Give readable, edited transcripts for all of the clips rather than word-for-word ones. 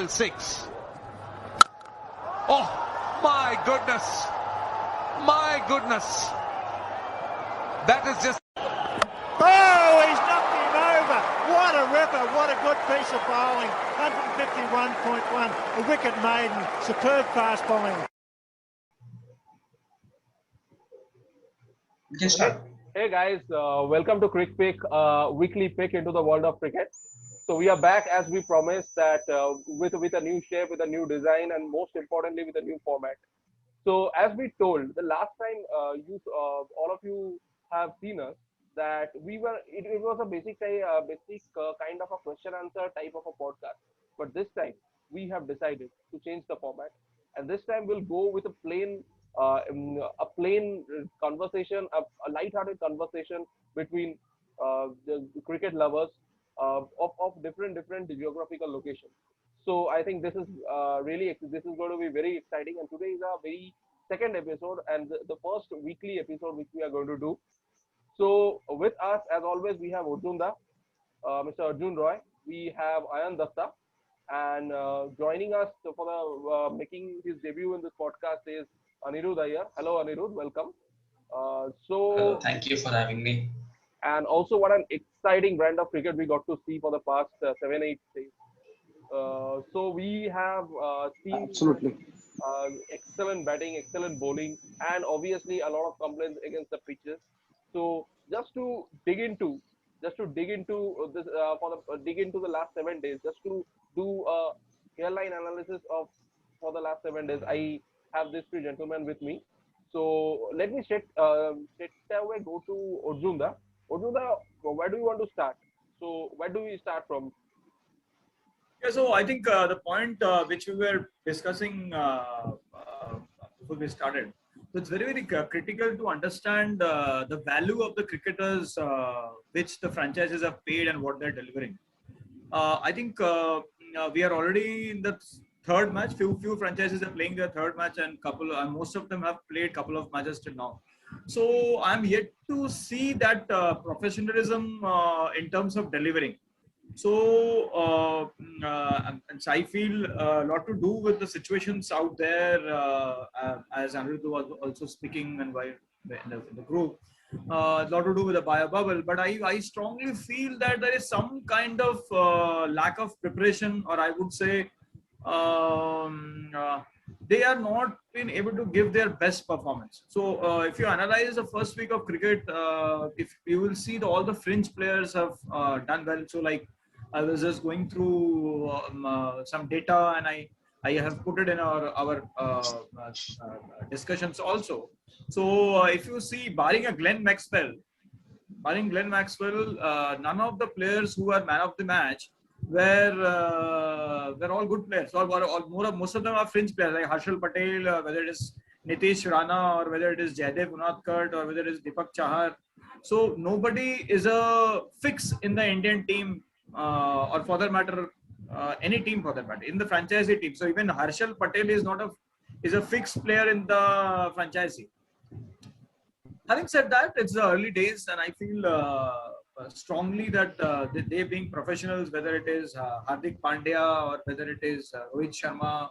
6. Oh, my goodness. My goodness. That is just... Oh, he's knocked him over. What a ripper. What a good piece of bowling. 151.1. A wicket maiden. Superb fast bowling. You can start. Hey guys, welcome to Crick-Peek, weekly pick into the world of cricket. So we are back as we promised that with a new shape, with a new design, and most importantly with a new format. So as we told the last time, all of you have seen us that it was a basic kind of a question answer type of a podcast. But this time we have decided to change the format, and this time we'll go with a plain conversation, a light-hearted conversation between the cricket lovers of different geographical locations. So I think this is going to be very exciting. And today is our very second episode and the first weekly episode which we are going to do. So with us, as always, we have Mr. Arjun Roy. We have Ayan Datta, and joining us for the making his debut in this podcast is Anirudh Iyer. Hello, Anirudh. Welcome. Hello, thank you for having me. And also, what an exciting brand of cricket we got to see for the past 7-8 days. So we have seen Absolutely. excellent batting, excellent bowling, and obviously a lot of complaints against the pitches. So just to dig into this dig into the last 7 days, just to do a hairline analysis of for the last 7 days, I have these three gentlemen with me. So let me straight away go to Orjunda. Orjunda, where do you want to start? So where do we start from? Yeah, so I think the point which we were discussing before we started, so it's very critical to understand the value of the cricketers which the franchises have paid and what they're delivering. I think we are already in the third match. Few franchises are playing their third match, and most of them have played couple of matches till now. So I'm yet to see that professionalism in terms of delivering. So, and I feel a lot to do with the situations out there, as Anirudh was also speaking and in the group. A lot to do with the bio bubble, but I strongly feel that there is some kind of lack of preparation, or I would say they are not been able to give their best performance. So if you analyze the first week of cricket, if you will see all the fringe players have done well. So like I was just going through some data, and I have put it in our discussions also. So if you see, barring Glenn Maxwell, none of the players who are man of the match were all good players. Most of them are fringe players like Harshal Patel, whether it is Nitish Rana, or whether it is Jaydev Unadkat, or whether it is Deepak Chahar. So nobody is a fix in the Indian team, or for that matter, any team for that matter, in the franchisee team. So even Harshal Patel is a fixed player in the franchisee. Having said that, it's the early days, and I feel strongly that they being professionals, whether it is Hardik Pandya or whether it is Rohit Sharma,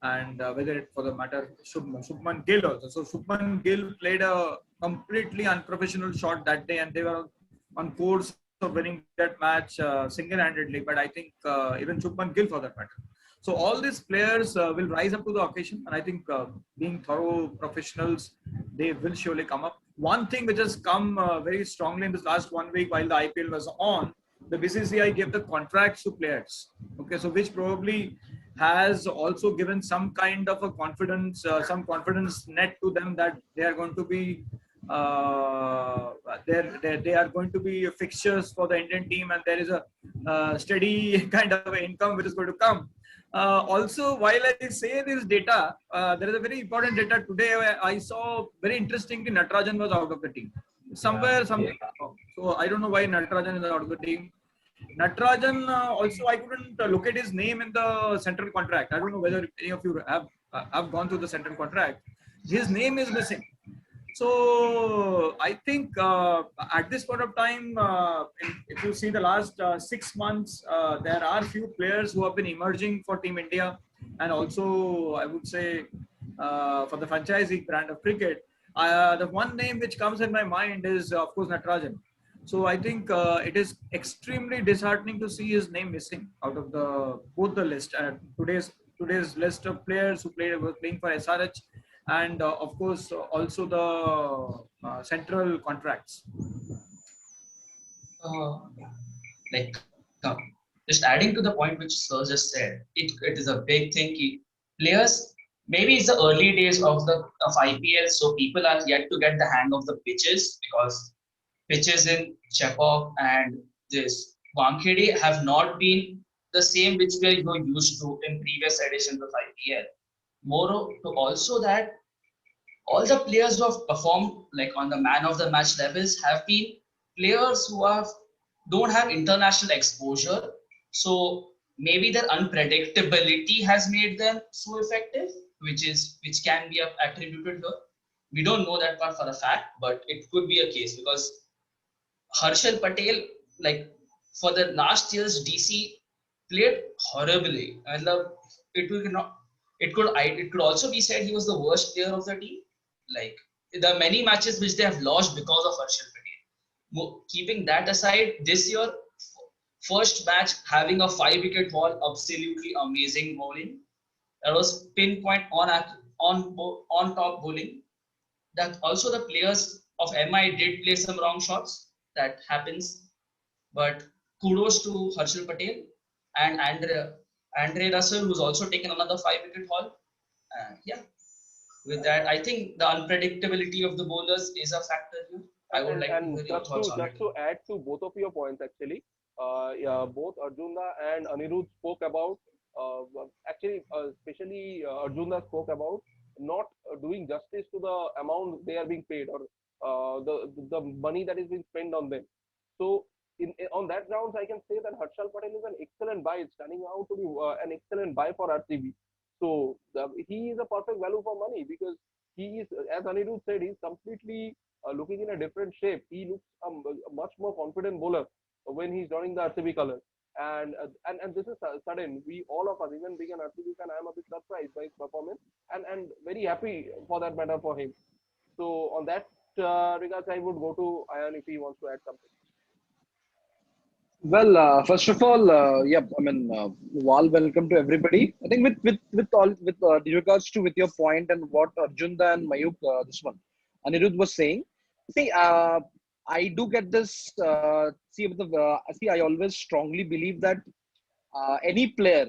and whether it, for the matter, Shubman Gill also. So Shubman Gill played a completely unprofessional shot that day, and they were on course of winning that match single-handedly. But I think even Shubman Gill, for that matter. So all these players will rise up to the occasion, and I think being thorough professionals, they will surely come up. One thing which has come very strongly in this last 1 week while the IPL was on, the BCCI gave the contracts to players. Okay, so which probably has also given some kind of a confidence, some confidence net to them that they are going to be they are going to be fixtures for the Indian team, and there is a steady kind of income which is going to come. Also, while I say this data, there is a very important data today. I saw very interestingly, Natarajan was out of the team. Something. So I don't know why Natarajan is out of the team. Natarajan also, I couldn't locate his name in the central contract. I don't know whether any of you have gone through the central contract. His name is missing. So I think at this point of time, if you see the last 6 months, there are few players who have been emerging for Team India, and also I would say for the franchisee brand of cricket. The one name which comes in my mind is of course Natarajan. So I think it is extremely disheartening to see his name missing out of the both the list. Today's list of players who were playing for SRH, and of course also the central contracts. Uh, like just adding to the point which Sir just said, it is a big thing. Players, maybe it's the early days of IPL, so people are yet to get the hang of the pitches, because pitches in Chepauk and this Wankhede have not been the same which we are used to in previous editions of IPL. More to also that all the players who have performed like on the man of the match levels have been players who have don't have international exposure. So maybe their unpredictability has made them so effective, which can be attributed here. We don't know that part for a fact, but it could be a case because Harshal Patel, like for the last year's DC, played horribly. And it will not. It could also be said he was the worst player of the team. Like there are many matches which they have lost because of Harshal Patel. Keeping that aside, this year first match having a 5-wicket haul, absolutely amazing bowling. That was pinpoint on top bowling. That also the players of MI did play some wrong shots. That happens, but kudos to Harshal Patel and Andre Russell, who's also taken another 5-wicket haul. Yeah, with that, I think the unpredictability of the bowlers is a factor here. I would like to hear your thoughts on it. Just to add to both of your points, actually, yeah, both Arjuna and Anirudh spoke about, especially Arjuna spoke about not doing justice to the amount they are being paid, or the money that is being spent on them. So on that grounds, I can say that Harshal Patel is an excellent buy. It's turning out to be an excellent buy for RCB. So he is a perfect value for money, because he is, as Anirudh said, he's completely looking in a different shape. He looks a much more confident bowler when he's joining the RCB colors. And this is sudden. We all of us, even being an RCB fan, I am a bit surprised by his performance, and very happy for that matter for him. So on that regards, I would go to Ayan if he wants to add something. Well, first of all, yeah, I mean, welcome to everybody. I think with regards to with your point and what Arjunda and Mayuk, this one, Anirudh was saying. See, I do get this. See, I always strongly believe that any player,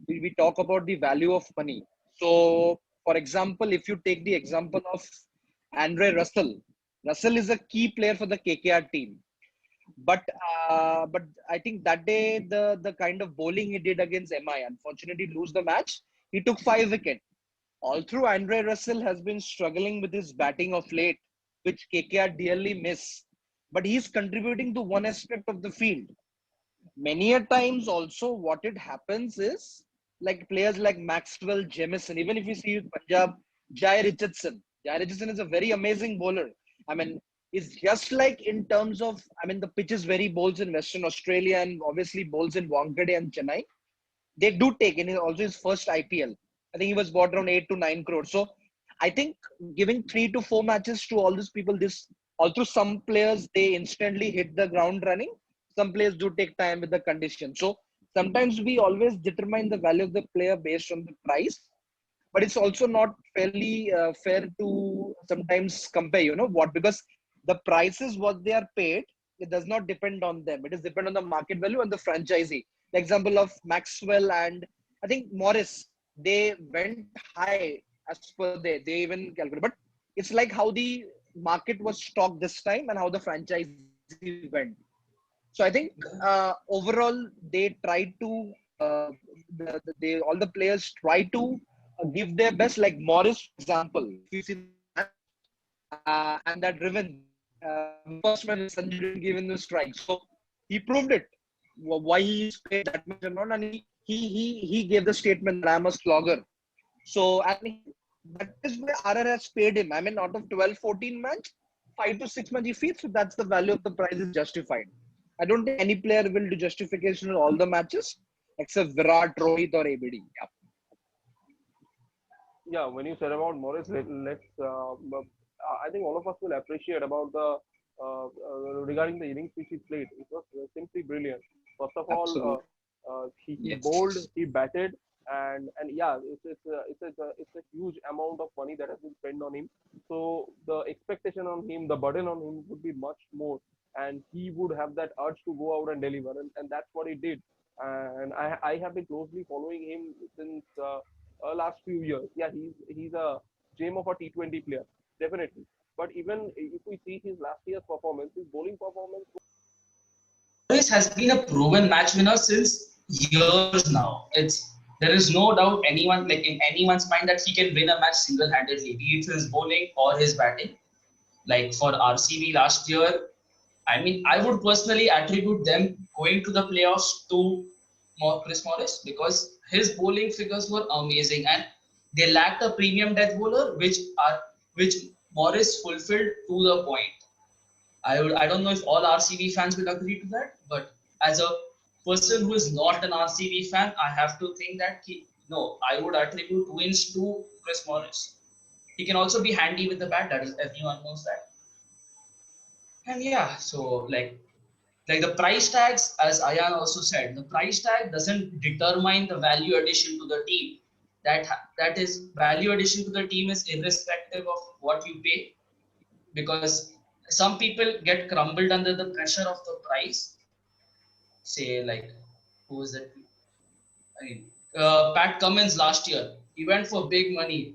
we talk about the value of money. So, for example, if you take the example of Andre Russell, Russell is a key player for the KKR team. But I think that day the kind of bowling he did against MI, unfortunately lose the match. He took 5 wickets. All through, Andre Russell has been struggling with his batting of late, which KKR dearly miss. But he's contributing to one aspect of the field. Many a times also what it happens is like players like Maxwell, Jamieson, even if you see with Punjab, Jai Richardson. Jai Richardson is a very amazing bowler. I mean, it's just like in terms of, I mean, the pitches where he bowls in Western Australia and obviously bowls in Wankhede and Chennai. They do take in also his first IPL. I think he was bought around 8 to 9 crores. So I think giving 3 to 4 matches to all these people, although some players, they instantly hit the ground running. Some players do take time with the condition. So sometimes we always determine the value of the player based on the price, but it's also not fairly fair to sometimes compare, because the prices what they are paid, it does not depend on them. It is depend on the market value and the franchisee. The example of Maxwell and I think Morris, they went high as per they even calculate. But it's like how the market was stocked this time and how the franchisee went. So I think overall they tried to all the players try to give their best. Like Morris, for example, if you see and that driven first man Sanjay didn't give him the strike, so he proved it. Why he's paid that much or not, and he gave the statement that I'm a slogger. So and That is why RR has paid him. I mean, out of 12, 14 match, 5 to 6 match he feeds, so that's the value of the price is justified. I don't think any player will do justification in all the matches except Virat, Rohit, or ABD. Yeah. Yeah, when you said about Morris, I think all of us will appreciate about the regarding the innings which he played. It was simply brilliant. First of all, Absolutely. he bowled, Yes. he batted, and yeah, it's a huge amount of money that has been spent on him. So the expectation on him, the burden on him would be much more, and he would have that urge to go out and deliver, and that's what he did. And I have been closely following him since last few years. Yeah, he's a gem of a T20 player, definitely. But even if we see his last year's performance, his bowling performance. Morris has been a proven match winner since years now. There is no doubt anyone like in anyone's mind that he can win a match single-handedly, be it his bowling or his batting. Like for RCB last year, I mean, I would personally attribute them going to the playoffs to Chris Morris because his bowling figures were amazing and they lacked a premium death bowler, which Morris fulfilled to the point. I don't know if all RCB fans will agree to that, but as a person who is not an RCB fan, I have to think that no, I would attribute wins to Chris Morris. He can also be handy with the bat. That is everyone knows that. And yeah, so like the price tags, as Ayan also said, the price tag doesn't determine the value addition to the team. That is value addition to the team is irrespective of what you pay because some people get crumbled under the pressure of the price. Say like who is it? I mean, Pat Cummins last year, he went for big money.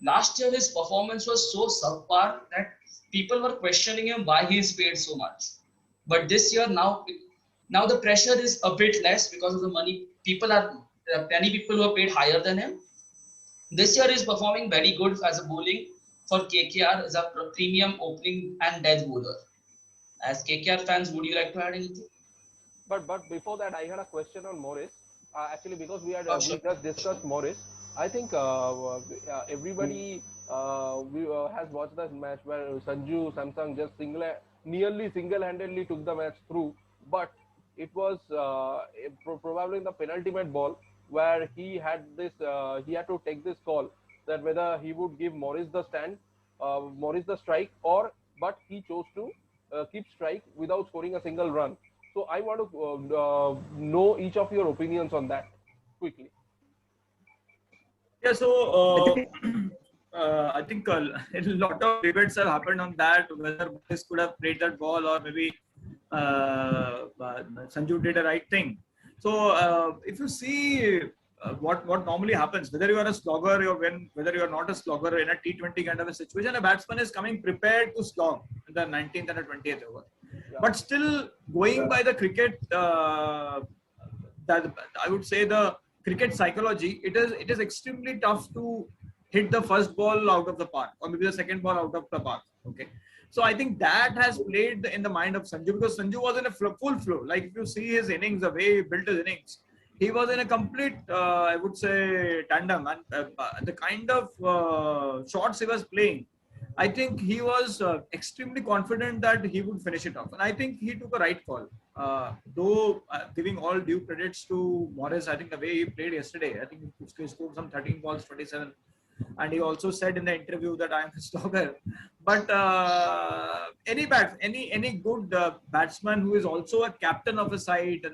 Last year his performance was so subpar that people were questioning him why he is paid so much. But this year now the pressure is a bit less because of the money. There are many people who are paid higher than him. This year is performing very good as a bowling for KKR as a premium opening and death bowler. As KKR fans, would you like to add anything? But before that, I had a question on Morris. Actually, because Oh, we sure. just discussed Morris, I think everybody has watched that match where Sanju Samsung just nearly single-handedly took the match through. But it was probably in the penultimate ball where he had to take this call that whether he would give Morris the strike, but he chose to keep strike without scoring a single run. So I want to know each of your opinions on that quickly. Yeah, so I think I think a lot of debates have happened on that, whether Boris could have played that ball or maybe Sanju did the right thing. So if you see what normally happens, whether you are a slogger or whether you are not a slogger in a T20 kind of a situation, a batsman is coming prepared to slog in the 19th and the 20th over. Yeah. But still, going by the cricket, that I would say the cricket psychology, it is extremely tough to hit the first ball out of the park or maybe the second ball out of the park. Okay. So I think that has played in the mind of Sanju because Sanju was in a full flow. Like if you see his innings, the way he built his innings, he was in a complete, I would say, tandem. And the kind of shots he was playing, I think he was extremely confident that he would finish it off. And I think he took a right call. Though giving all due credits to Morris, I think the way he played yesterday, I think he scored some 13 balls, 27. And he also said in the interview that I am a stalker. But any good batsman who is also a captain of a side,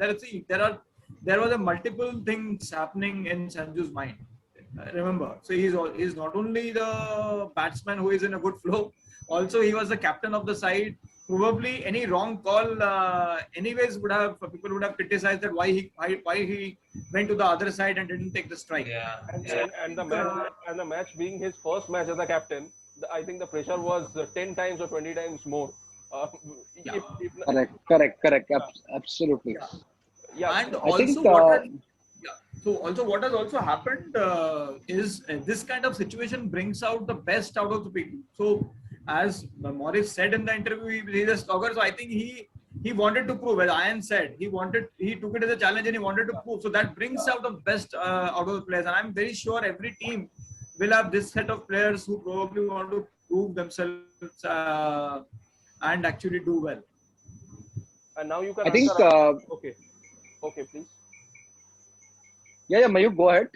there was a multiple things happening in Sanju's mind. Remember, so he's not only the batsman who is in a good flow, also he was the captain of the side. Probably any wrong call, anyways, people would have criticized that why he went to the other side and didn't take the strike. Yeah. And, Yeah. and the match being his first match as a captain, I think the pressure was 10 times or 20 times more. Uh, Yeah. correct. Absolutely. Yeah. Yeah, And I think also what has also happened is this kind of situation brings out the best out of the people. So as Morris said in the interview, he's a slogger. So I think he wanted to prove, as Ian said, he took it as a challenge and he wanted to prove. So that brings out the best out of the players. And I'm very sure every team will have this set of players who probably want to prove themselves and actually do well. And now you can I think, answer. Okay, okay, please. yeah, Mayuk, go ahead.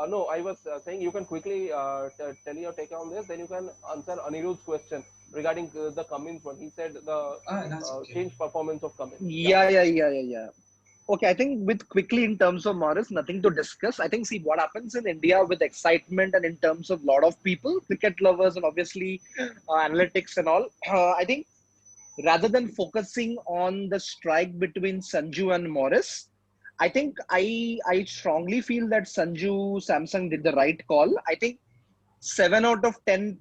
No, I was saying you can quickly tell your take on this. Then you can answer Anirudh's question regarding the Cummins one. He said the That's okay. change performance of Cummins. Yeah. Okay, I think with quickly in terms of Morris, nothing to discuss. I think see what happens in India with excitement and in terms of lot of people, cricket lovers and obviously analytics and all. I think rather than focusing on the strike between Sanju and Morris, I think I strongly feel that Sanju Samsung did the right call. I think 7 out of 10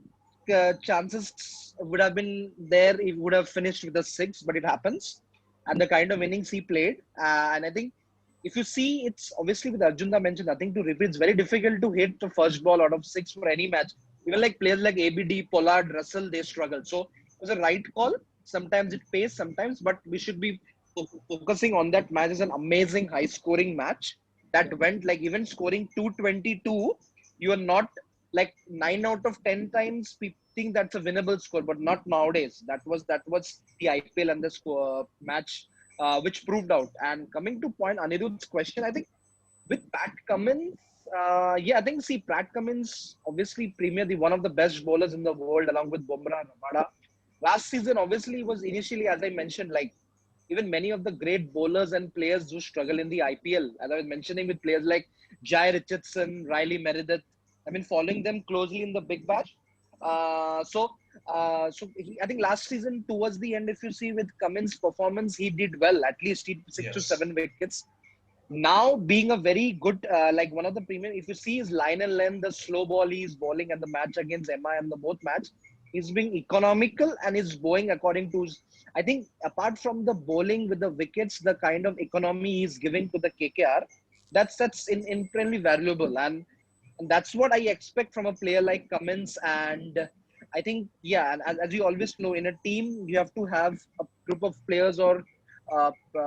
chances would have been there. He would have finished with a six, but it happens. And the kind of innings he played, and I think if you see, it's obviously with Arjuna mentioned nothing to repeat. It's very difficult to hit the first ball out of six for any match. Even like players like ABD, Pollard, Russell, they struggle. So it was a right call. Sometimes it pays, sometimes, but we should be focusing on that match. Is an amazing high scoring match that went like even scoring 222. You are not like 9 out of 10 times people think that's a winnable score, but not nowadays. That was the IPL and the score match which proved out. And coming to point Anirudh's question, I think with Pat Cummins, yeah, I think see Pat Cummins obviously premier the one of the best bowlers in the world along with Bumrah, Rabada. Last season obviously was initially as I mentioned like even many of the great bowlers and players who struggle in the IPL, as I was mentioning with players like Jai Richardson, Riley Meredith. I've been following them closely in the Big Bash. I think last season towards the end, if you see with Cummins' performance, he did well. At least he six to Yes. seven wickets. Now being a very good, like one of the premium, if you see his line and length, the slow ball he's bowling at the match against MI and the both match, he's being economical and he's bowling according to his, I think apart from the bowling with the wickets, the kind of economy he's giving to the KKR, that's incredibly valuable. And that's what I expect from a player like Cummins. And I think, yeah, and as you always know, in a team, you have to have a group of players or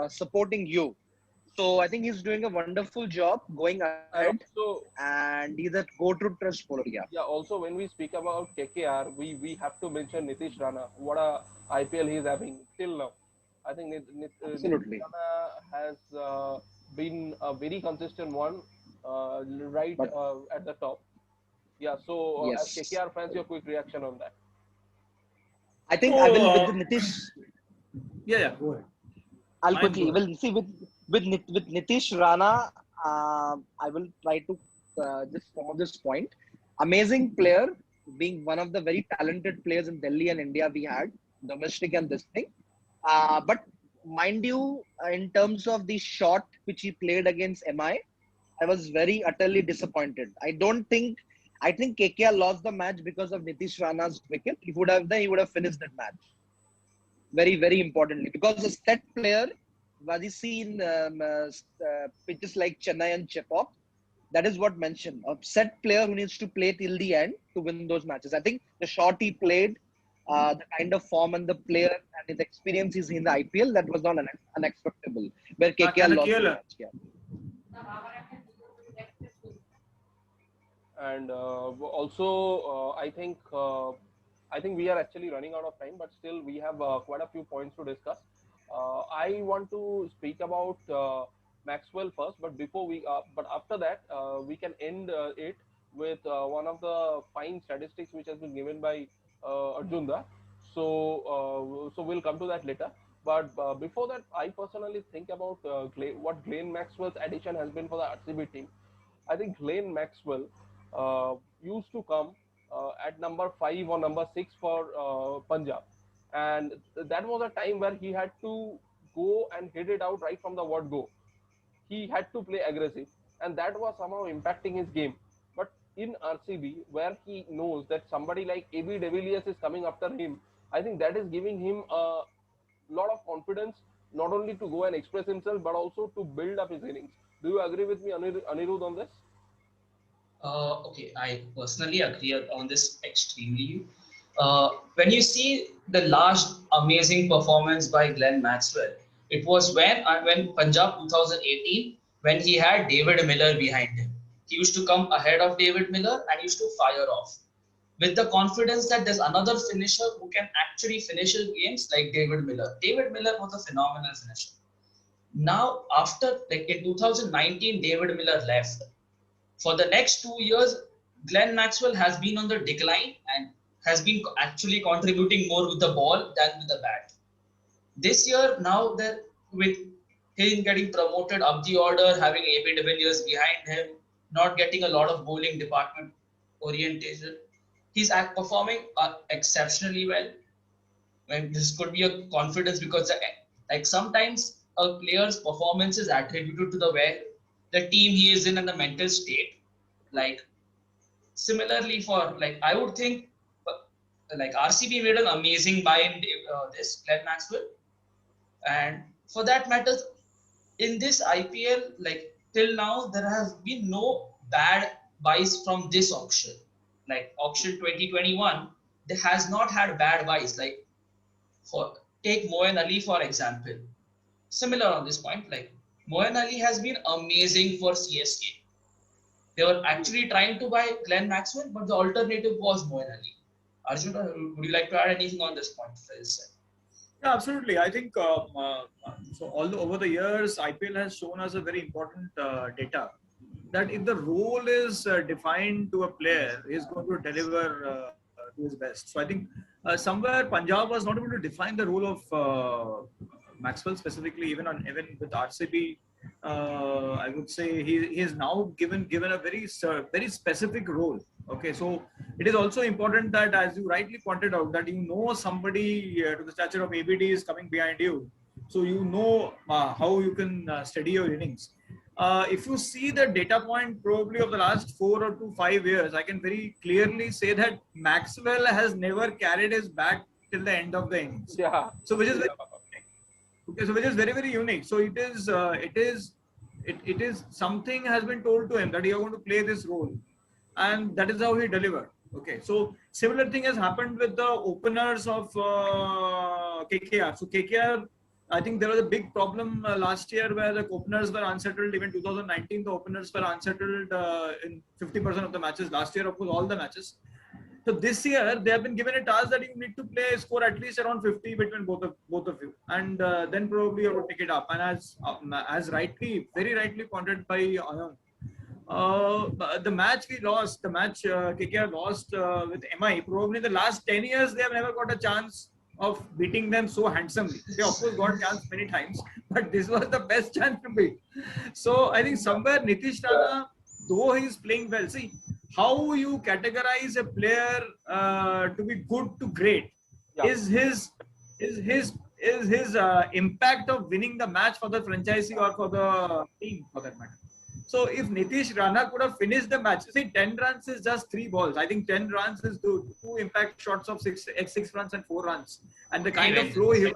supporting you. So I think he's doing a wonderful job going And ahead, also, and he's a go-to trust bowler. Yeah, yeah, also when we speak about KKR, we have to mention Nitish Rana. What a IPL he's having till now. I think Nitish absolutely. Rana has been a very consistent one, right But at the top. Yeah. So as yes, KKR fans, your quick reaction on that. I think I So, will with the Nitish. yeah, go ahead. I'll Mine, go quickly. ahead. Well, see with Nitish Rana, I will try to just sum up this point. Amazing player, being one of the very talented players in Delhi and India we had domestic and this thing. But mind you, in terms of the shot which he played against I was very utterly disappointed. I think KKR lost the match because of Nitish Rana's wicket. If would have then he would have finished that match very, very importantly. Because a set player, was he seen pitches like Chennai and Chepauk, that is what mentioned. A set player who needs to play till the end to win those matches. I think the shot he played, the kind of form and the player and his experience is in the IPL, that was not unacceptable. Where KKR Can I lost the kill? match. Yeah. And also, I think we are actually running out of time, but still we have quite a few points to discuss. I want to speak about Maxwell first, but but after that, we can end it with one of the fine statistics which has been given by Arjunda. So we'll come to that later. But before that, I personally think about what Glenn Maxwell's addition has been for the RCB team. I think Glenn Maxwell used to come at number 5 or number 6 for Punjab, and that was a time where he had to go and hit it out right from the word go. He had to play aggressive, and that was somehow impacting his game. But in RCB, where he knows that somebody like AB de Villiers is coming after him, I think that is giving him a lot of confidence, not only to go and express himself, but also to build up his innings. Do you agree with me, Anirudh, on this? Okay, I personally agree on this extremely. When you see the last amazing performance by Glenn Maxwell, it was when Punjab 2018 when he had David Miller behind him. He used to come ahead of David Miller and used to fire off with the confidence that there's another finisher who can actually finish his games like David Miller. David Miller was a phenomenal finisher. Now, after like in 2019, David Miller left. For the next 2 years, Glenn Maxwell has been on the decline and has been actually contributing more with the ball than with the bat. This year, now that with him getting promoted up the order, having AB de Villiers behind him, not getting a lot of bowling department orientation, he's performing exceptionally well. And this could be a confidence because like sometimes a player's performance is attributed to the way the team he is in and the mental state. Like similarly for like I would think like RCB made an amazing buy in this Glenn Maxwell, and for that matter, in this IPL, like till now, there has been no bad buys from this auction. Like auction 2021, they has not had bad buys. Like for take Moeen Ali for example. Similar on this point, like Moeen Ali has been amazing for CSK. They were actually trying to buy Glenn Maxwell, but the alternative was Moeen Ali. Arjun, would you like to add anything on this point? Yeah, absolutely. I think so. Although over the years, IPL has shown us a very important data that if the role is defined to a player, he's going to deliver to his best. So I think somewhere Punjab was not able to define the role of Maxwell specifically, even with RCB. I would say he is now given a very specific role. Okay, so it is also important that, as you rightly pointed out, that you know somebody to the stature of ABD is coming behind you, so you know how you can steady your innings. If you see the data point probably of the last 4 or 5 years, I can very clearly say that Maxwell has never carried his bat till the end of the innings. Yeah. So which is okay, so which is very unique. So it is something has been told to him that you are going to play this role, and that is how he delivered. Okay, so similar thing has happened with the openers of KKR. So KKR, I think there was a big problem last year where the openers were unsettled. Even 2019, the openers were unsettled in 50% of the matches. Last year, of course, all the matches. So this year, they have been given a task that you need to score at least around 50 between both of you, and then probably you will pick it up. And as very rightly pointed by Anand, the match we lost, the match KKR lost with MI, probably the last 10 years, they have never got a chance of beating them so handsomely. They of course got chance many times, but this was the best chance to beat. So I think somewhere Nitish Rana, though he is playing well, see how you categorize a player to be good to great is his impact of winning the match for the franchisee or for the team for that matter. So if Nitish Rana could have finished the match, see 10 runs is just 3 balls. I think 10 runs is two impact shots of 6 runs and 4 runs. And the kind of flow he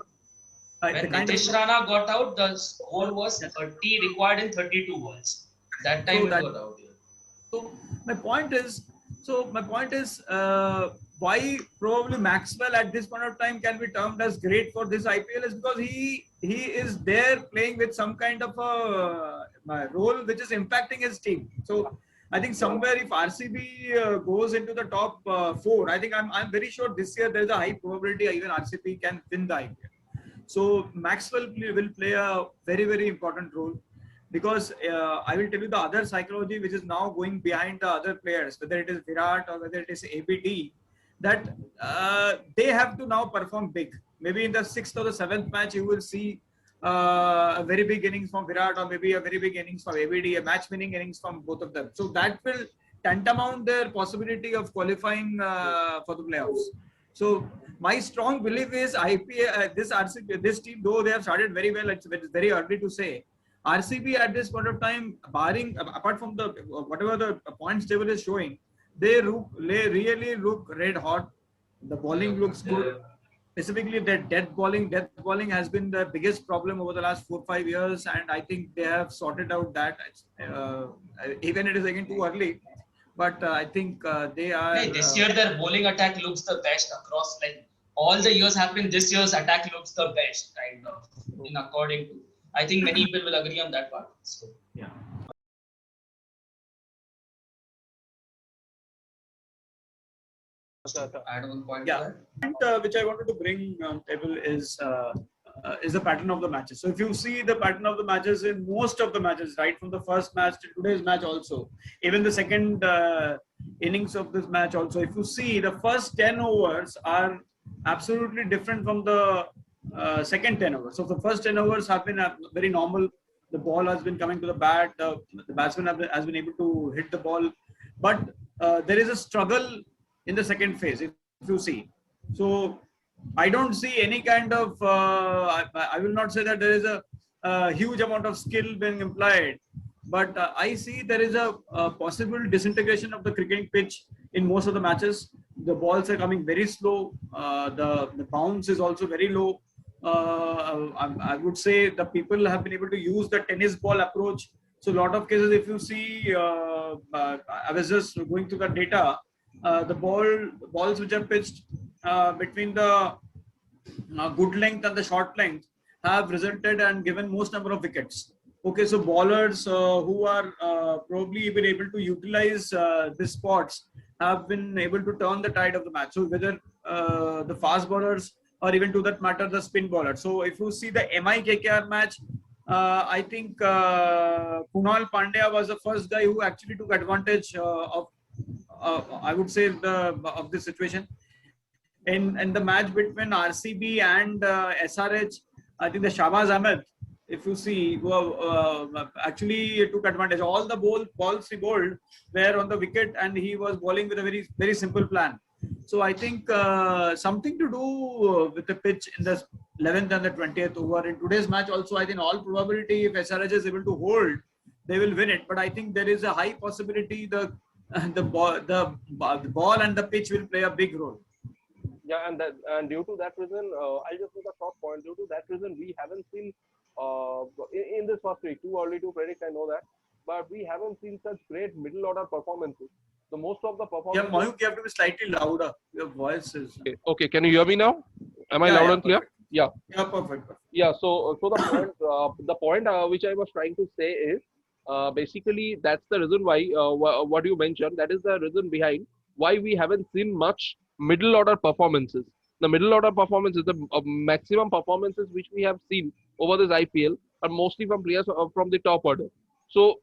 when Nitish Rana got out, the score was 30 required in 32 balls. That time he got out. So my point is, why probably Maxwell at this point of time can be termed as great for this IPL is because he is there playing with some kind of a role which is impacting his team. So I think somewhere if RCB goes into the top 4, I think I'm very sure this year there is a high probability even RCB can win the IPL. So Maxwell will play a very important role. Because I will tell you the other psychology which is now going behind the other players, whether it is Virat or whether it is ABD, that they have to now perform big. Maybe in the 6th or the 7th match, you will see a very big innings from Virat or maybe a very big innings from ABD, a match-winning innings from both of them. So that will tantamount their possibility of qualifying for the playoffs. So my strong belief is IPL, this RCB, this team, though they have started very well, it's very early to say. RCB at this point of time, barring apart from the whatever the points table is showing, they really look red hot. The bowling looks good. Specifically, that death bowling has been the biggest problem over the last 4-5 years, and I think they have sorted out that. Even it is again too early, but I think they are. Hey, this year their bowling attack looks the best across. Like all the years have been, this year's attack looks the best, kind of, in according to. I think many people will agree on that part. So. Yeah. to add one point Yeah. to that. And which I wanted to bring on table is the pattern of the matches. So if you see the pattern of the matches in most of the matches, right from the first match to today's match, also even the second innings of this match, also if you see the first 10 overs are absolutely different from the second 10 overs. So the first 10 overs have been very normal. The ball has been coming to the bat. The batsman has been able to hit the ball, but there is a struggle in the second phase. If you see, so I don't see any kind of. I will not say that there is a huge amount of skill being implied, but I see there is a possible disintegration of the cricketing pitch in most of the matches. The balls are coming very slow. The bounce is also very low. I would say the people have been able to use the tennis ball approach. So a lot of cases, if you see, I was just going through the data. The balls which are pitched between the good length and the short length have resulted and given most number of wickets. Okay, so bowlers who are probably been able to utilize these spots have been able to turn the tide of the match. So whether the fast bowlers or even to that matter the spin bowlers. So if you see the MI KKR match, I think Kunal Pandya was the first guy who actually took advantage of I would say of this situation. In the match between RCB and SRH, I think the Shahbaz Ahmed, if you see, actually took advantage. All the balls he bowled were on the wicket, and he was bowling with a very simple plan. So I think something to do with the pitch in the 11th and the 20th over. In today's match also, I think all probability if SRH is able to hold, they will win it. But I think there is a high possibility the ball and the pitch will play a big role. Yeah, and due to that reason, I'll just make a short point. Due to that reason, we haven't seen in this first week. Too early to predict, I know that, but we haven't seen such great middle order performances. So most of the Yeah, performances. Mayuk, you have to be slightly louder. Your voice is. Okay, okay. Can you hear me now? Am I Yeah, loud yeah, and clear? perfect. Yeah. Yeah, perfect. Yeah. So the point which I was trying to say is basically that's the reason why what you mentioned. That is the reason behind why we haven't seen much middle order performances. The middle order performances, the maximum performances which we have seen over this IPL are mostly from players from the top order. So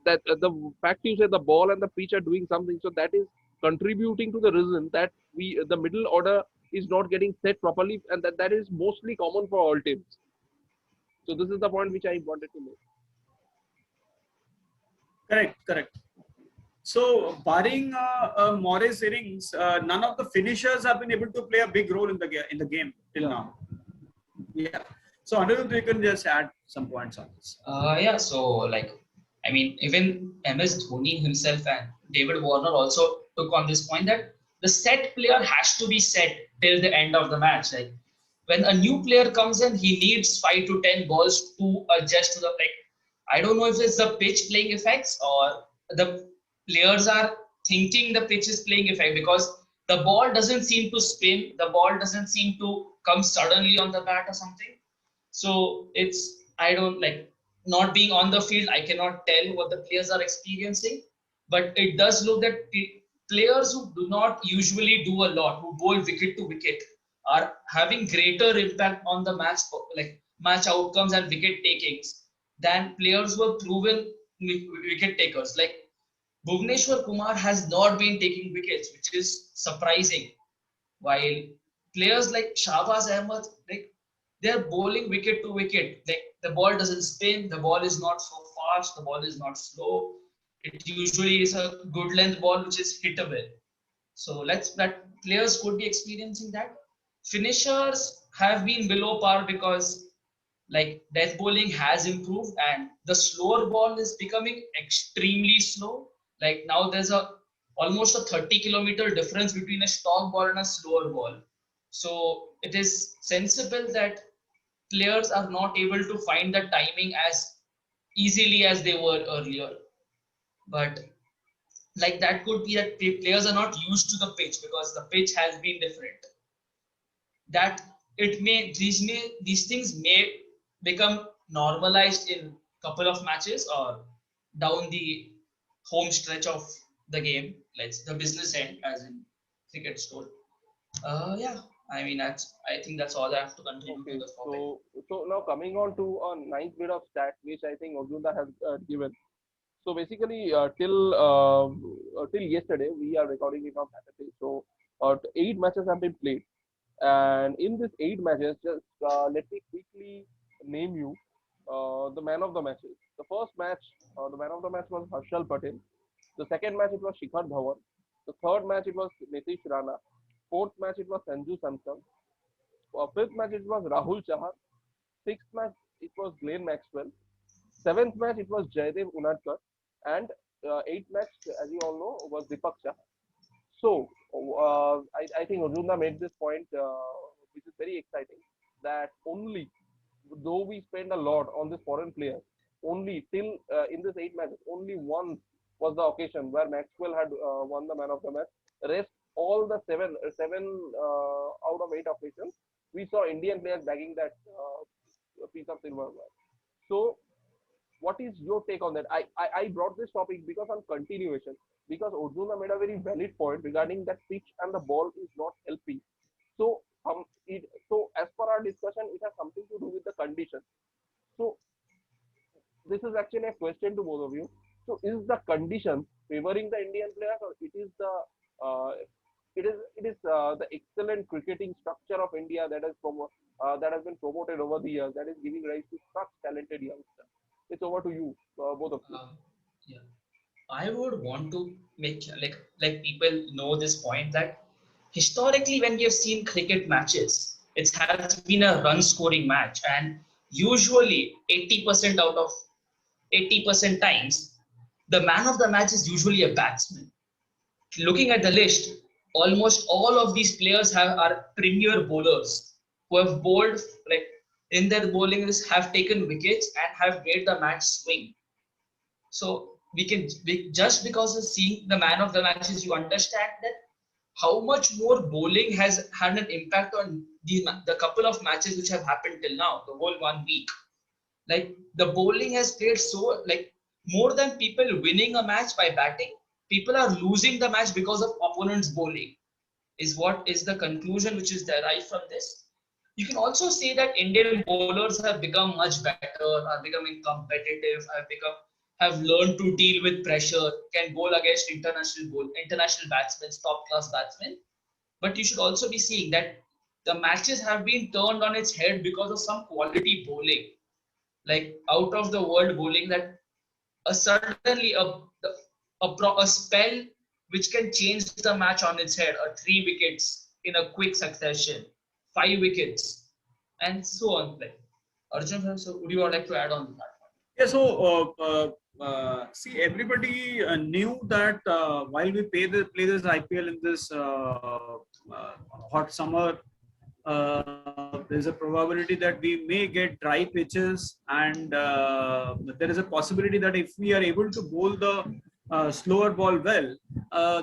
that the fact you say the ball and the pitch are doing something, so that is contributing to the reason that the middle order is not getting set properly, and that is mostly common for all teams. So this is the point which I wanted to make. Correct. So, barring Morris innings, none of the finishers have been able to play a big role in the game till now. Yeah. So, Anirudh, you can just add some points on this. Yeah, so I mean, even MS Dhoni himself and David Warner also took on this point that the set player has to be set till the end of the match. Like when a new player comes in, he needs 5 to 10 balls to adjust to the like. I don't know if it's the pitch playing effects or the players are thinking the pitch is playing effect because the ball doesn't seem to spin, the ball doesn't seem to come suddenly on the bat or something. So it's I don't like not being on the field, I cannot tell what the players are experiencing, but it does look that players who do not usually do a lot, who bowl wicket to wicket, are having greater impact on the match outcomes and wicket takings than players who are proven wicket takers. Like Bhuvneshwar Kumar has not been taking wickets, which is surprising. While players like Shahbaz Ahmed, like they're bowling wicket to wicket. Like the ball doesn't spin, the ball is not so fast, the ball is not slow. It usually is a good length ball which is hittable. So that players could be experiencing that. Finishers have been below par because like death bowling has improved and the slower ball is becoming extremely slow. Like now there's almost a 30-kilometer difference between a stock ball and a slower ball. So it is sensible that players are not able to find the timing as easily as they were earlier. But like that could be that players are not used to the pitch because the pitch has been different. That these things may become normalized in couple of matches or down the home stretch of the game, like the business end, as in cricket stole. Yeah, I mean I think that's all I have to contribute to Okay, the topic. so now coming on to a nice bit of stat which I think Ojunda has given. So basically, till yesterday, we are recording it on Saturday. So 8 matches have been played, and in these 8 matches, just let me quickly name you the man of the matches. The first match, the man of the match was Harshal Patel. The second match it was Shikhar Dhawan. The third match it was Nitish Rana. Fourth match it was Sanju Samson. Fifth match it was Rahul Chahar. Sixth match it was Glenn Maxwell. Seventh match it was Jaydev Unadkar, and eighth match, as you all know, was Deepak Shah. So I think Ojunda made this point, which is very exciting, that only though we spend a lot on this foreign players, only till in this 8 matches, only once was the occasion where Maxwell had won the man of the match. Rest all the seven out of 8 occasions, we saw Indian players bagging that piece of silverware. So what is your take on that? I brought this topic because on continuation, because Ojuna made a very valid point regarding that pitch and the ball is not helping. So so as per our discussion, it has something to do with the condition. So this is actually a question to both of you. So is the condition favoring the Indian players, or uh, it is the excellent cricketing structure of India that has been promoted over the years that is giving rise to such talented youngsters? It's over to you, both of you. Yeah, I would want to make like people know this point that historically when we have seen cricket matches, it has been a run scoring match, and usually 80% out of 80% times, the man of the match is usually a batsman. Looking at the list, almost all of these players are premier bowlers who have bowled like in their bowling list have taken wickets and have made the match swing. So just because of seeing the man of the matches, you understand that how much more bowling has had an impact on the couple of matches which have happened till now, the whole 1 week. Like the bowling has played so like more than people winning a match by batting, people are losing the match because of opponents bowling. Is what is the conclusion which is derived from this. You can also say that Indian bowlers have become much better, are becoming competitive, have learned to deal with pressure, can bowl against international batsmen, top class batsmen. But you should also be seeing that the matches have been turned on its head because of some quality bowling, like out of the world bowling, that suddenly a spell which can change the match on its head, or 3 wickets in a quick succession, 5 wickets, and so on. Like Arjun, so would you like to add on that? Yeah, so see, everybody knew that while we play this IPL in this hot summer, there's a probability that we may get dry pitches, and there is a possibility that if we are able to bowl the slower ball well,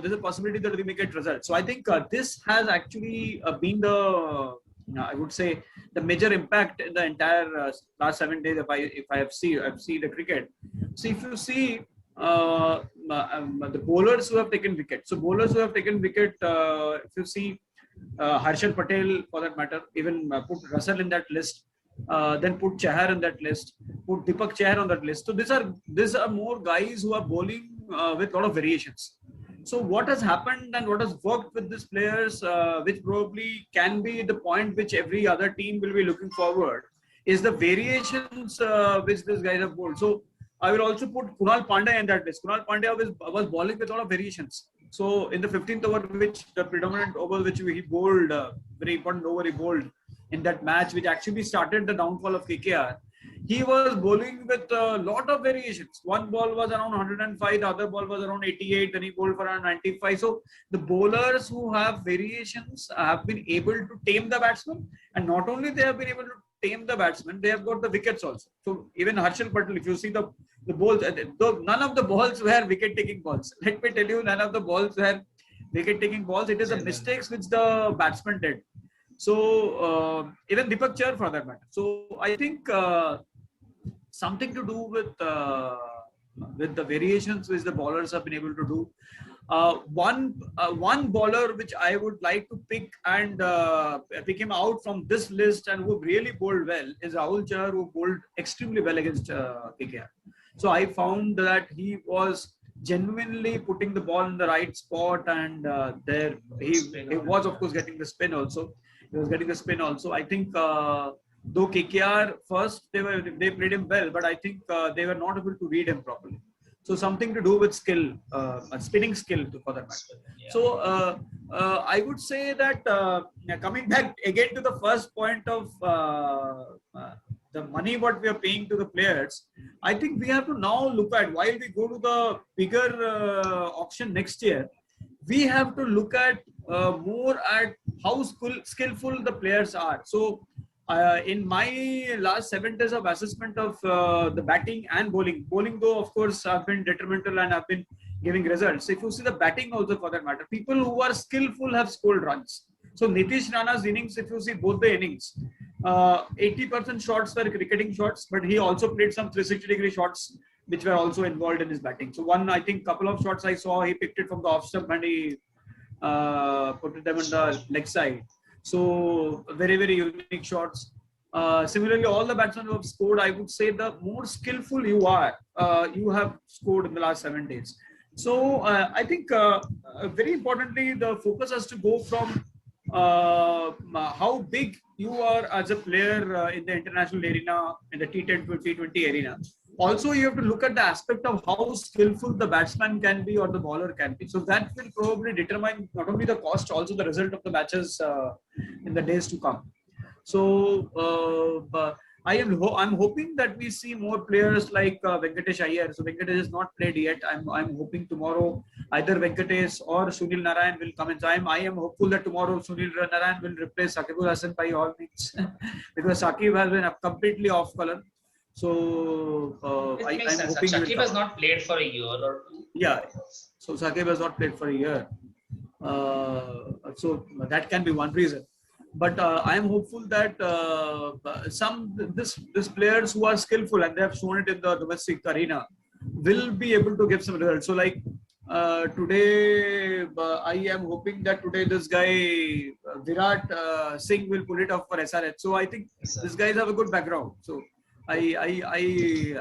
there's a possibility that we may get results. So I think this has actually been the I would say the major impact in the entire last 7 days. I've seen the cricket. So if you see the bowlers who have taken wicket, so bowlers who have taken wicket, if you see Harshal Patel for that matter, even put Russell in that list, then put Chahar in that list, put Deepak Chahar on that list. So these are more guys who are bowling with a lot of variations. So what has happened and what has worked with these players, which probably can be the point which every other team will be looking forward, is the variations which these guys have bowled. So I will also put Kunal Pandya in that list. Kunal Pandya was bowling with a lot of variations. So in the 15th over, which the predominant over which he bowled, very important over he bowled in that match, which actually started the downfall of KKR. He was bowling with a lot of variations. One ball was around 105, the other ball was around 88, then he bowled for around 95. So the bowlers who have variations have been able to tame the batsman, and not only they have been able to tame the batsman, they have got the wickets also. So even Harshal Patel, if you see the balls, none of the balls were wicket-taking balls. Let me tell you, none of the balls were wicket-taking balls. It is the mistakes which the batsman did. So even Deepak Chahar for that matter. So I think something to do with the variations which the bowlers have been able to do. One bowler which I would like to pick and pick him out from this list and who really bowled well is Rahul Chahar, who bowled extremely well against KKR. So I found that he was genuinely putting the ball in the right spot, and there he was of course getting the spin also. He was getting the spin also. I think though KKR first they played him well, but I think they were not able to read him properly. So something to do with skill, spinning skill for that matter. Yeah. So I would say that coming back again to the first point of the money what we are paying to the players, I think we have to now look at, while we go to the bigger auction next year, we have to look at more at how skillful the players are. So in my last 7 days of assessment of the batting and bowling though of course I've been detrimental and I've been giving results. If you see the batting also for that matter, people who are skillful have scored runs. So Nitish Rana's innings, if you see both the innings, 80% shots were cricketing shots, but he also played some 360-degree shots which were also involved in his batting. So one, I think, couple of shots I saw, he picked it from the off stump and he put them on the leg side. So very, very unique shots. Similarly, all the batsmen who have scored, I would say the more skillful you are, you have scored in the last 7 days. So I think very importantly, the focus has to go from how big you are as a player in the international arena, in the T10, T20 arena. Also, you have to look at the aspect of how skillful the batsman can be or the bowler can be. So that will probably determine not only the cost, also the result of the matches in the days to come. So I'm hoping that we see more players like Venkatesh Iyer. So Venkatesh has not played yet. I'm hoping tomorrow either Venkatesh or Sunil Narayan will come in time. I am hopeful that tomorrow Sunil Narayan will replace Shakibul Hasan by all means because Shakib has been completely off color. So I'm hoping Shakib has not played for a year or two. Yeah, so Shakib has not played for a year. So that can be one reason. But I am hopeful that this players who are skillful and they have shown it in the domestic arena will be able to give some results. So like today, I am hoping that today this guy Virat Singh will pull it off for SRH. So I think these guys have a good background. So it's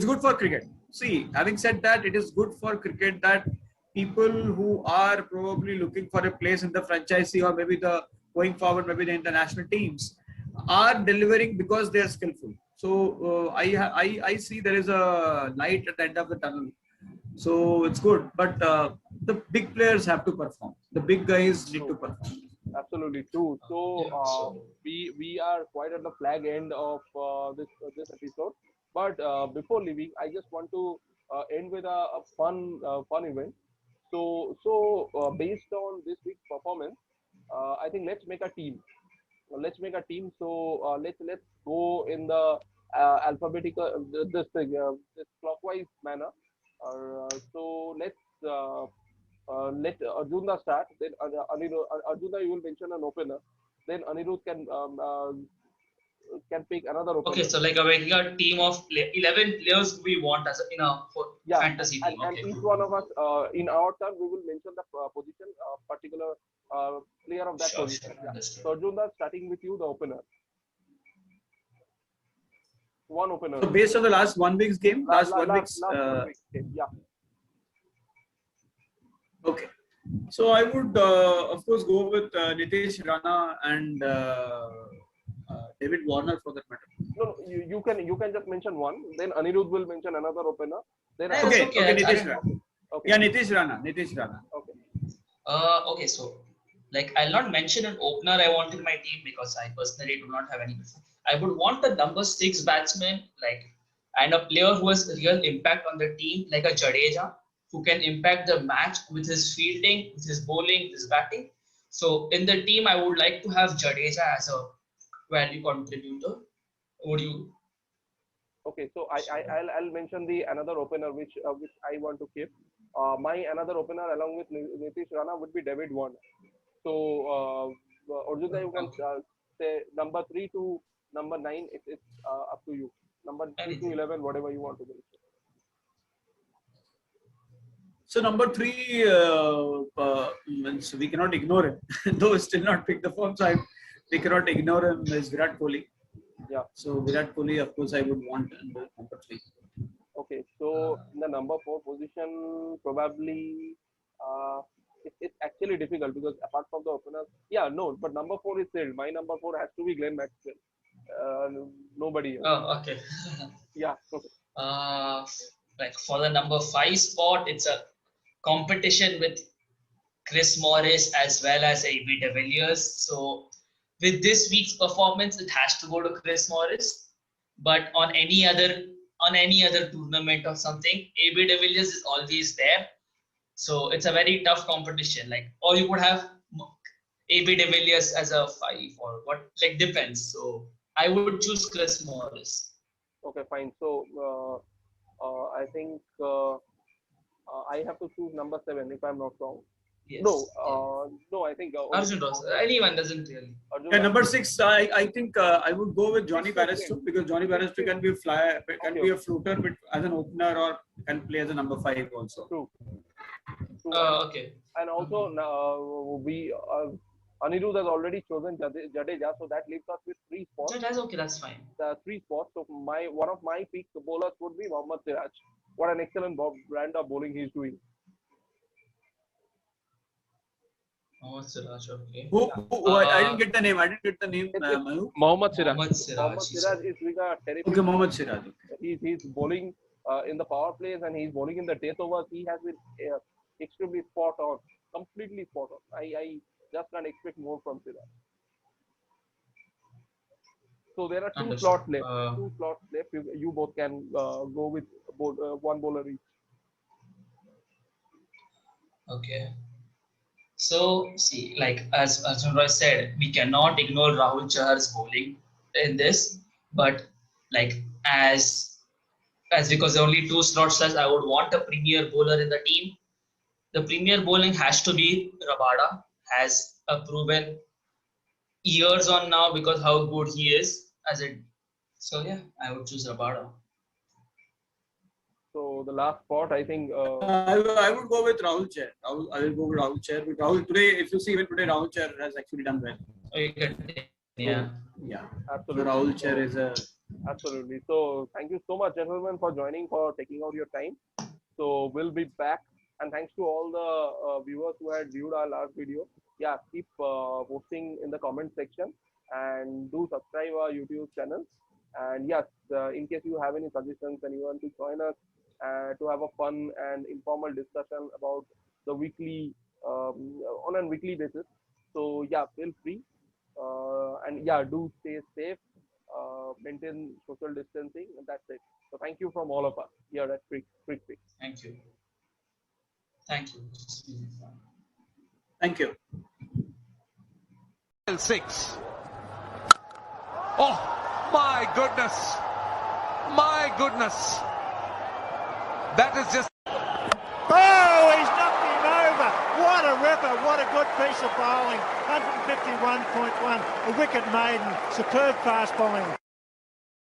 good for cricket. See, having said that, it is good for cricket that people who are probably looking for a place in the franchisee or maybe the going forward, maybe the international teams are delivering because they are skillful. So I see there is a light at the end of the tunnel. So it's good, but the big players have to perform. The big guys need to perform. Absolutely true. So we are quite at the flag end of this episode. But before leaving, I just want to end with a fun event. So based on this week's performance, I think let's make a team. Let's make a team. So let's go in the alphabetical this clockwise manner. So let Arjuna start. Then Arjuna, you will mention an opener. Then Anirudh can pick another opener. Okay, so like making a team of 11 players we want as in a fantasy team. And each one of us, in our turn, we will mention the position, particular player of that position. Sure. So Arjuna, starting with you, the opener. One opener. So based on the last 1 week's game, last 1 week's game, yeah. Okay. So I would, of course, go with Nitish Rana and David Warner for that matter. No, you can just mention one. Then Anirudh will mention another opener. Then okay, Nitish Rana. Okay. Yeah, Nitish Rana. Okay. Okay, so like I'll not mention an opener I want in my team because I personally do not have any. I would want the number 6 batsman, and a player who has real impact on the team, like a Jadeja, who can impact the match with his fielding, with his bowling, his batting. So in the team, I would like to have Jadeja as a value contributor. Would you? Okay, so I'll mention the another opener which I want to keep. My another opener along with Nitish Rana would be David Warner. So Arjuna, you can say number 3 to number 9. It's up to you. Number 3 to 11, whatever you want to mention. So number 3, means we cannot ignore him. Though still not picked the form side, we cannot ignore him is Virat Kohli. Yeah. So Virat Kohli, of course, I would want number 3. Okay, so in the number 4 position, probably it's actually difficult because apart from the openers, yeah, no, but number 4 is still my number 4 has to be Glenn Maxwell. Nobody else. Oh, okay. Yeah. Like for the number 5 spot, it's a competition with Chris Morris as well as AB de Villiers. So with this week's performance, it has to go to Chris Morris. But on any other tournament or something, AB de Villiers is always there. So it's a very tough competition. Like, or you could have AB de Villiers as a 5 or what, like depends. So I would choose Chris Morris. Okay, fine. So I think I have to choose number 7 if I'm not wrong. Yes. No, I think Arjun Ross. Anyone doesn't really. Yeah, number 6, I think I would go with Johnny Barrister because Johnny Barrister can be a flyer, can be a floater, but as an opener or can play as a number 5 also. True. Okay. And also Anirudh has already chosen Jadeja, so that leaves us with 3 spots. That's okay. That's fine. 3 spots. So one of my pick bowlers would be Mohammad Siraj. What an excellent brand of bowling he's doing. Mohammad Siraj, okay. I didn't get the name. Mayu. Mohammad Siraj. Mohammad Siraj is doing a terrific. Okay, Mohammad Siraj. He's bowling in the power plays and he's bowling in the death overs. He has been extremely spot on, completely spot on. I just can't expect more from Siraj. So there are 2 slots left. 2 slots left. You both can go with one bowler each. Okay. So, see, like as Arjun Roy said, we cannot ignore Rahul Chahar's bowling in this. But like as because there are only 2 slots left, I would want a premier bowler in the team. The premier bowling has to be Rabada, has a proven years on now because how good he is as a. So yeah, I would choose Rabada. So the last spot, I think. I would go with Rahul Chair. I will go with Rahul Chair. But Rahul today, if you see even today, Rahul Chair has actually done well. Yeah. Yeah. Absolutely. So Rahul Chair is a. Absolutely. So thank you so much, gentlemen, for joining, for taking out your time. So we'll be back. And thanks to all the viewers who had viewed our last video. Yeah, keep posting in the comment section and do subscribe our YouTube channel. And yes, in case you have any suggestions and you want to join us to have a fun and informal discussion about the weekly on a weekly basis. So yeah, feel free. And yeah, do stay safe, maintain social distancing, and that's it. So thank you from all of us here at Crick-Peek. Thank you. Thank you. Thank you. 6. Oh my goodness. My goodness. That is just. Oh, he's knocked him over. What a ripper. What a good piece of bowling. 151.1. A wicket maiden. Superb fast bowling.